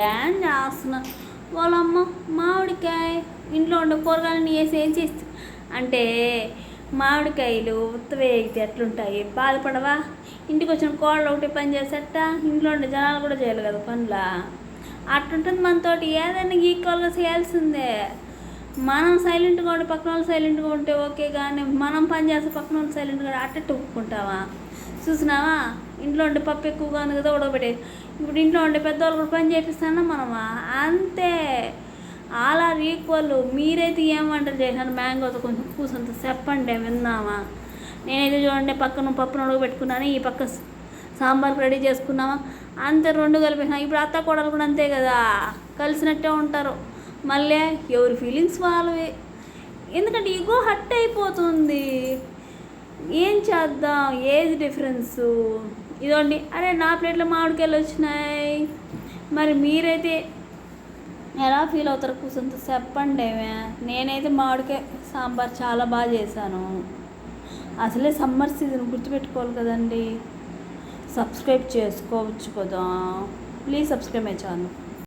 Dan చేస్తున్నా వాళ్ళమ్మ మామిడికాయ ఇంట్లో ఉండే కూరగాయలని వేసి ఏం చేస్తా అంటే మామిడికాయలు ఉత్తవే అయితే ఎట్లుంటాయి బాధపడవా? ఇంటికి వచ్చిన కోళ్ళు ఒకటి పని చేసేట ఇంట్లో ఉండే జనాలు కూడా చేయాలి కదా పనుల అట్లుంటుంది మనతోటి. ఏదైనా ఈక్వల్గా చేయాల్సిందే. మనం సైలెంట్గా ఉండి పక్కన వాళ్ళు సైలెంట్గా ఉంటే ఓకే, కానీ మనం పని చేస్తే పక్కన వాళ్ళు సైలెంట్గా అట్టట్టు ఒప్పుకుంటావా? చూసినావా, ఇంట్లో ఉండే పప్పు ఎక్కువగా ఉంది కదా ఉడకబెట్టే, ఇప్పుడు ఇంట్లో ఉండే పెద్దవాళ్ళు కూడా పని చేపిస్తానా మనమా? అంతే, ఆల్ ఆర్ ఈక్వల్. మీరైతే ఏం వంటలు చేసినారు? మ్యాంగోతో కొంచెం కూసంత చెప్పండి విందామా. నేనైతే చూడండి పక్కన పప్పును ఉడకబెట్టుకున్నాను, ఈ పక్క సాంబార్ రెడీ చేసుకున్నామా, అంతే రెండు కలిపేసినా. ఇప్పుడు అత్త కోడలు కూడా అంతే కదా, కలిసినట్టే ఉంటారు. మళ్ళీ ఎవరి ఫీలింగ్స్ వాళ్ళవి, ఎందుకంటే ఈగో హర్ట్ అయిపోతుంది. ఏం చేద్దాం, ఏజ్ డిఫరెన్సు. ఇదిగోండి, అరే నా ప్లేట్లో మామిడికాయలు వచ్చినాయి, మరి మీరైతే ఎలా ఫీల్ అవుతారు కూర్చొని చెప్పండి. నేనైతే మామిడికాయ సాంబార్ చాలా బాగా చేశాను. అసలే సమ్మర్ సీజన్ గుర్తుపెట్టుకోవాలి కదండి. సబ్స్క్రైబ్ చేసుకోవచ్చు కదా, ప్లీజ్ సబ్స్క్రైబ్ మై ఛానల్.